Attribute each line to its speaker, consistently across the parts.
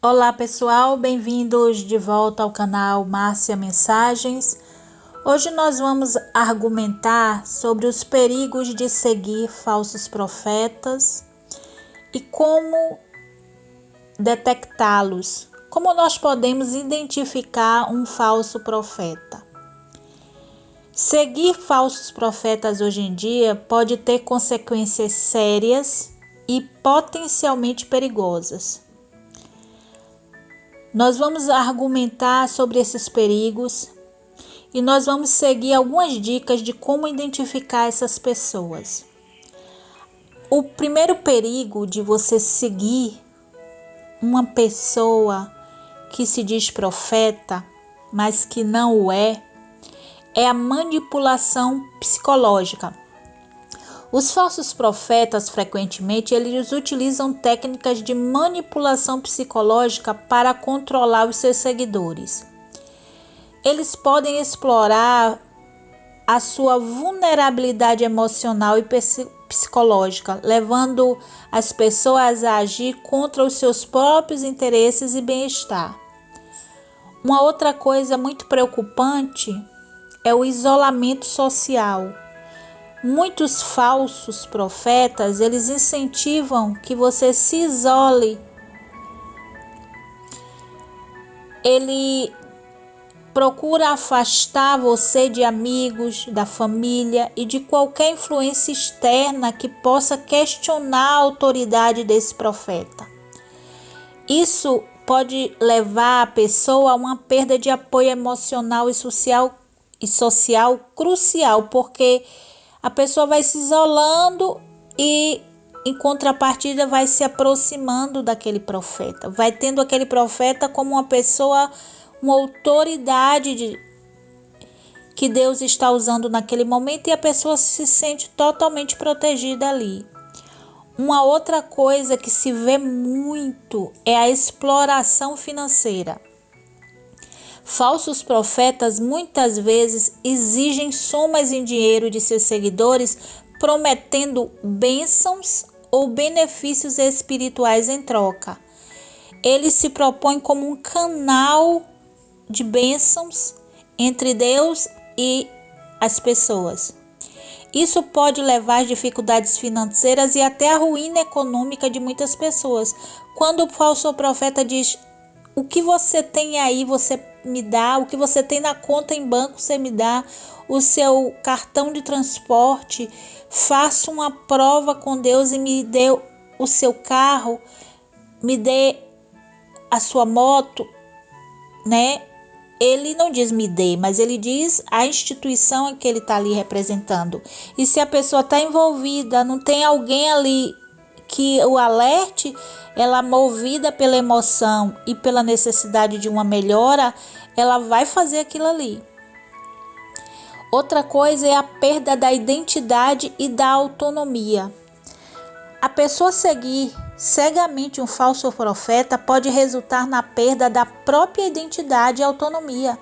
Speaker 1: Olá pessoal, bem-vindos de volta ao canal Márcia Mensagens. Hoje nós vamos argumentar sobre os perigos de seguir falsos profetas e como detectá-los. Como nós podemos identificar um falso profeta? Seguir falsos profetas hoje em dia pode ter consequências sérias e potencialmente perigosas. Nós vamos argumentar sobre esses perigos e nós vamos seguir algumas dicas de como identificar essas pessoas. O primeiro perigo de você seguir uma pessoa que se diz profeta, mas que não o é a manipulação psicológica. Os falsos profetas, frequentemente, eles utilizam técnicas de manipulação psicológica para controlar os seus seguidores. Eles podem explorar a sua vulnerabilidade emocional e psicológica, levando as pessoas a agir contra os seus próprios interesses e bem-estar. Uma outra coisa muito preocupante é o isolamento social. Muitos falsos profetas, eles incentivam que você se isole. Ele procura afastar você de amigos, da família e de qualquer influência externa que possa questionar a autoridade desse profeta. Isso pode levar a pessoa a uma perda de apoio emocional e social crucial, porque a pessoa vai se isolando e, em contrapartida, vai se aproximando daquele profeta. Vai tendo aquele profeta como uma pessoa, uma autoridade que Deus está usando naquele momento e a pessoa se sente totalmente protegida ali. Uma outra coisa que se vê muito é a exploração financeira. Falsos profetas muitas vezes exigem somas em dinheiro de seus seguidores, prometendo bênçãos ou benefícios espirituais em troca. Eles se propõem como um canal de bênçãos entre Deus e as pessoas. Isso pode levar às dificuldades financeiras e até à ruína econômica de muitas pessoas. Quando o falso profeta diz: o que você tem aí, você me dá, o que você tem na conta em banco, você me dá, o seu cartão de transporte, faça uma prova com Deus e me dê o seu carro, me dê a sua moto, né? Ele não diz me dê, mas ele diz a instituição em que ele está ali representando. E se a pessoa está envolvida, não tem alguém ali que o alerte, ela movida pela emoção e pela necessidade de uma melhora, ela vai fazer aquilo ali. Outra coisa é a perda da identidade e da autonomia. A pessoa seguir cegamente um falso profeta pode resultar na perda da própria identidade e autonomia.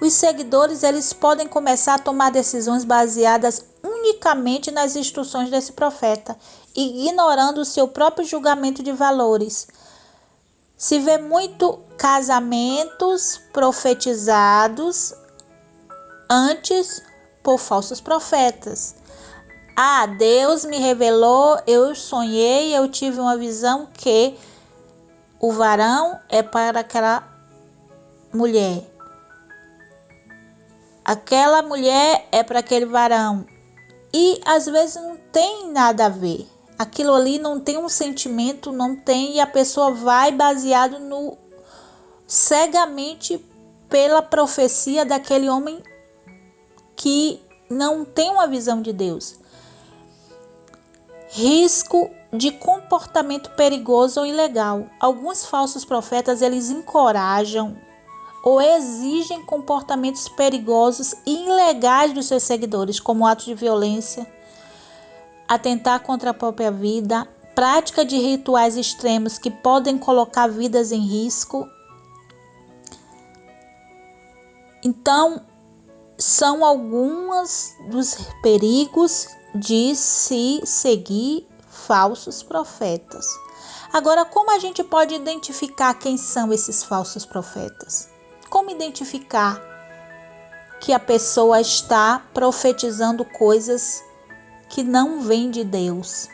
Speaker 1: Os seguidores, eles podem começar a tomar decisões baseadas unicamente nas instruções desse profeta, ignorando o seu próprio julgamento de valores. Se vê muito casamentos profetizados antes por falsos profetas. Deus me revelou, eu sonhei, eu tive uma visão que o varão é para aquela mulher. Aquela mulher é para aquele varão. E às vezes não tem nada a ver. Aquilo ali não tem um sentimento, não tem, e a pessoa vai baseado no cegamente pela profecia daquele homem que não tem uma visão de Deus. Risco de comportamento perigoso ou ilegal. Alguns falsos profetas, eles encorajam ou exigem comportamentos perigosos e ilegais dos seus seguidores, como atos de violência, atentar contra a própria vida, prática de rituais extremos que podem colocar vidas em risco. Então, são alguns dos perigos de se seguir falsos profetas. Agora, como a gente pode identificar quem são esses falsos profetas? Como identificar que a pessoa está profetizando coisas que não vêm de Deus?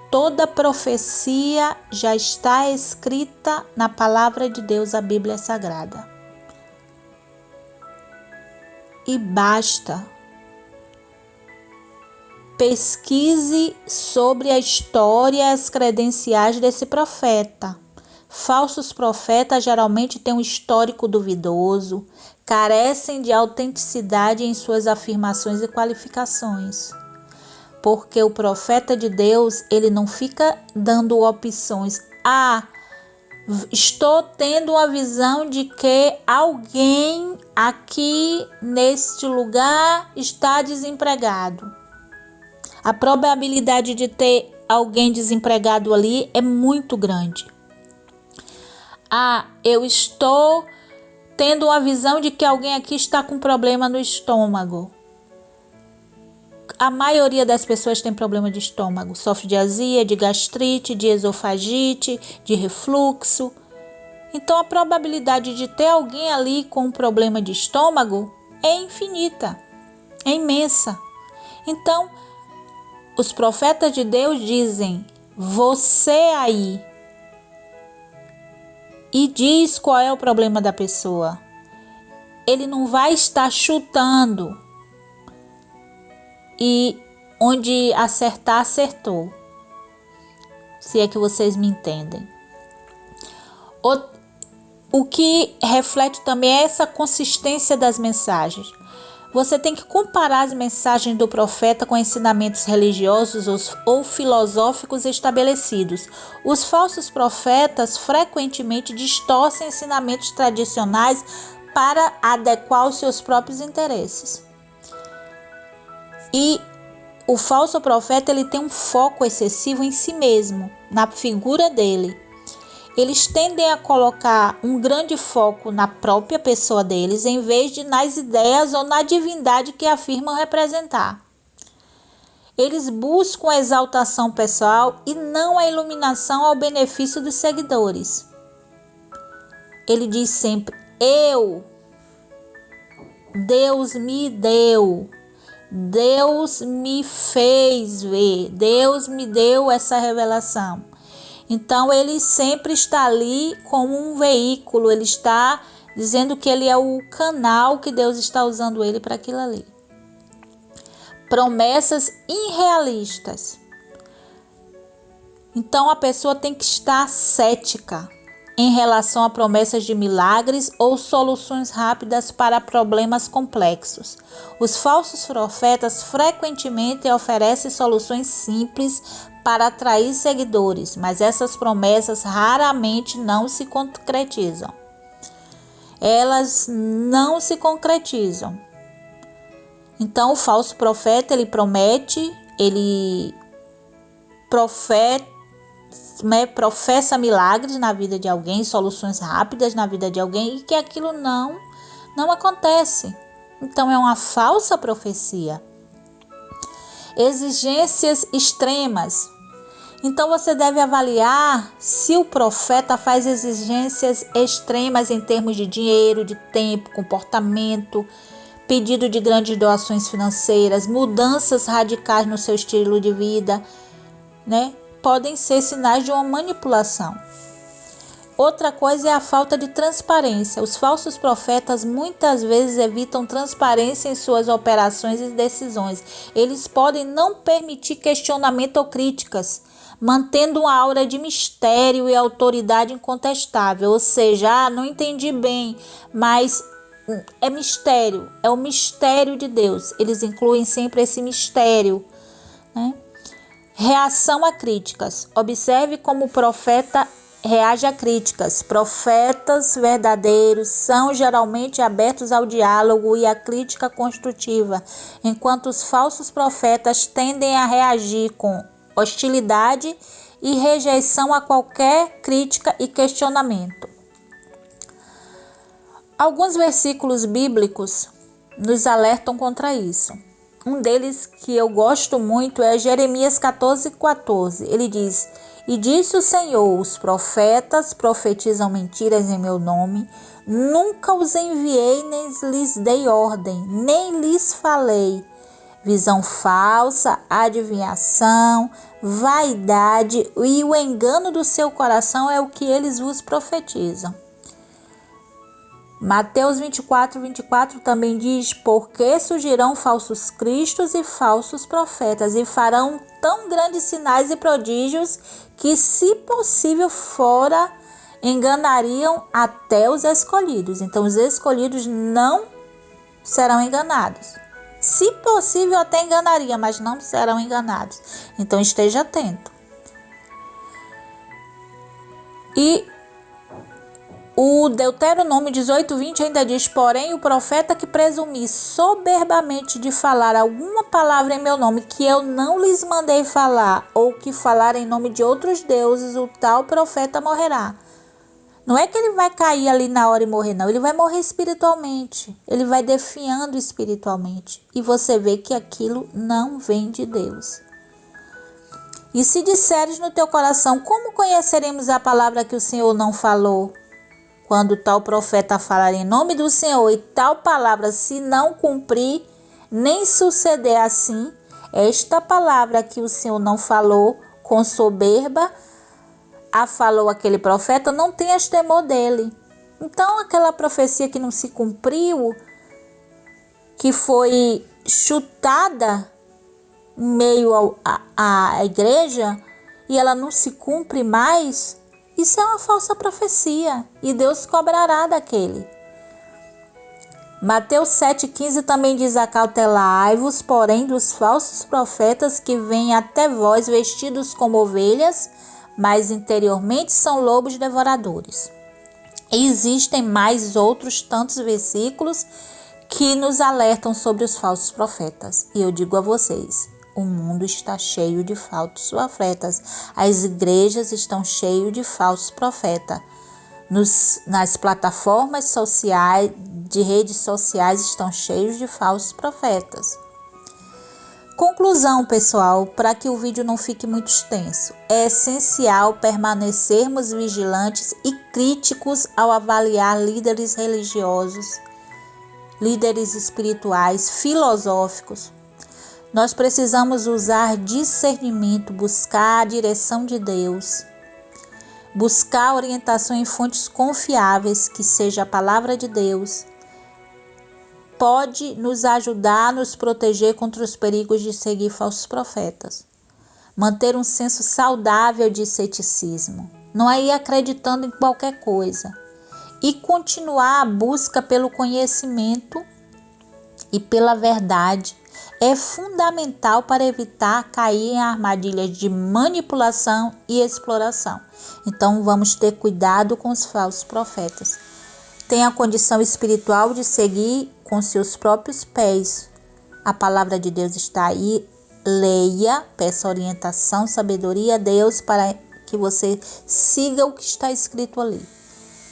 Speaker 1: Toda profecia já está escrita na palavra de Deus, a Bíblia Sagrada. E basta. Pesquise sobre a história e as credenciais desse profeta. Falsos profetas geralmente têm um histórico duvidoso, carecem de autenticidade em suas afirmações e qualificações. Porque o profeta de Deus, ele não fica dando opções. Estou tendo uma visão de que alguém aqui neste lugar está desempregado. A probabilidade de ter alguém desempregado ali é muito grande. Eu estou tendo uma visão de que alguém aqui está com problema no estômago. A maioria das pessoas tem problema de estômago, sofre de azia, de gastrite, de esofagite, de refluxo. Então a probabilidade de ter alguém ali com um problema de estômago é infinita, é imensa. Então, os profetas de Deus dizem: você aí, e diz qual é o problema da pessoa. Ele não vai estar chutando e onde acertar, acertou. Se é que vocês me entendem. O que reflete também é essa consistência das mensagens. Você tem que comparar as mensagens do profeta com ensinamentos religiosos ou filosóficos estabelecidos. Os falsos profetas frequentemente distorcem ensinamentos tradicionais para adequar os seus próprios interesses. E o falso profeta, ele tem um foco excessivo em si mesmo, na figura dele. Eles tendem a colocar um grande foco na própria pessoa deles, em vez de nas ideias ou na divindade que afirmam representar. Eles buscam a exaltação pessoal e não a iluminação ao benefício dos seguidores. Ele diz sempre: Deus me deu, Deus me fez ver, Deus me deu essa revelação. Então ele sempre está ali como um veículo, ele está dizendo que ele é o canal que Deus está usando ele para aquilo ali. Promessas irrealistas. Então a pessoa tem que estar cética em relação a promessas de milagres ou soluções rápidas para problemas complexos. Os falsos profetas frequentemente oferecem soluções simples para atrair seguidores, mas essas promessas raramente não se concretizam. Elas não se concretizam. Então o falso profeta, ele promete, ele professa milagres na vida de alguém, soluções rápidas na vida de alguém, e que aquilo não acontece. Então é uma falsa profecia. Exigências extremas. Então você deve avaliar se o profeta faz exigências extremas em termos de dinheiro, de tempo, comportamento, pedido de grandes doações financeiras, mudanças radicais no seu estilo de vida, né? Podem ser sinais de uma manipulação. Outra coisa é a falta de transparência. Os falsos profetas muitas vezes evitam transparência em suas operações e decisões. Eles podem não permitir questionamento ou críticas, mantendo uma aura de mistério e autoridade incontestável. Ou seja, não entendi bem, mas é mistério, é o mistério de Deus. Eles incluem sempre esse mistério, né? Reação a críticas. Observe como o profeta reage a críticas. Profetas verdadeiros são geralmente abertos ao diálogo e à crítica construtiva, enquanto os falsos profetas tendem a reagir com hostilidade e rejeição a qualquer crítica e questionamento. Alguns versículos bíblicos nos alertam contra isso. Um deles que eu gosto muito é Jeremias 14:14. Ele diz: E disse o Senhor: os profetas profetizam mentiras em meu nome. Nunca os enviei, nem lhes dei ordem, nem lhes falei. Visão falsa, adivinhação, vaidade e o engano do seu coração é o que eles vos profetizam. Mateus 24 também diz: porque surgirão falsos cristos e falsos profetas, e farão tão grandes sinais e prodígios que, se possível fora, enganariam até os escolhidos. Então, os escolhidos não serão enganados. Se possível, até enganaria, mas não serão enganados. Então, esteja atento. E o Deuteronômio 18:20 ainda diz: porém, o profeta que presumir soberbamente de falar alguma palavra em meu nome que eu não lhes mandei falar, ou que falar em nome de outros deuses, o tal profeta morrerá. Não é que ele vai cair ali na hora e morrer, não. Ele vai morrer espiritualmente. Ele vai definhando espiritualmente. E você vê que aquilo não vem de Deus. E se disseres no teu coração: como conheceremos a palavra que o Senhor não falou? Quando tal profeta falar em nome do Senhor e tal palavra se não cumprir, nem suceder assim, esta palavra que o Senhor não falou com soberba, a falou aquele profeta, não tenhas temor dele. Então, aquela profecia que não se cumpriu, que foi chutada em meio à igreja, e ela não se cumpre mais, isso é uma falsa profecia, e Deus cobrará daquele. Mateus 7,15 também diz: acautelai-vos, porém, dos falsos profetas que vêm até vós vestidos como ovelhas, mas interiormente são lobos devoradores. E existem mais outros tantos versículos que nos alertam sobre os falsos profetas. E eu digo a vocês: o mundo está cheio de falsos profetas. As igrejas estão cheias de falsos profetas. Nas plataformas sociais, de redes sociais, estão cheios de falsos profetas. Conclusão, pessoal, para que o vídeo não fique muito extenso. É essencial permanecermos vigilantes e críticos ao avaliar líderes religiosos, líderes espirituais, filosóficos. Nós precisamos usar discernimento, buscar a direção de Deus, buscar orientação em fontes confiáveis, que seja a palavra de Deus. Pode nos ajudar a nos proteger contra os perigos de seguir falsos profetas. Manter um senso saudável de ceticismo, não é ir acreditando em qualquer coisa. E continuar a busca pelo conhecimento e pela verdade é fundamental para evitar cair em armadilhas de manipulação e exploração. Então vamos ter cuidado com os falsos profetas. Tenha a condição espiritual de seguir com seus próprios pés. A palavra de Deus está aí. Leia, peça orientação, sabedoria a Deus para que você siga o que está escrito ali.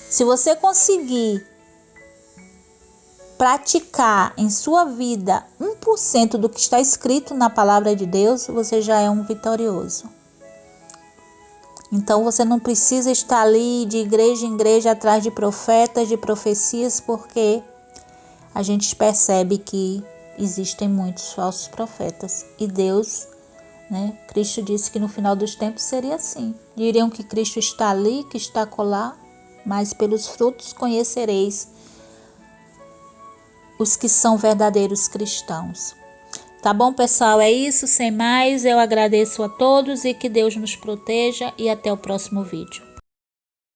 Speaker 1: Se você conseguir praticar em sua vida 1% do que está escrito na palavra de Deus, você já é um vitorioso. Então você não precisa estar ali de igreja em igreja atrás de profetas, de profecias, porque a gente percebe que existem muitos falsos profetas. E Deus, Cristo disse que no final dos tempos seria assim. Diriam que Cristo está ali, que está acolá, mas pelos frutos conhecereis os que são verdadeiros cristãos. Tá bom, pessoal? É isso, sem mais. Eu agradeço a todos e que Deus nos proteja e até o próximo vídeo.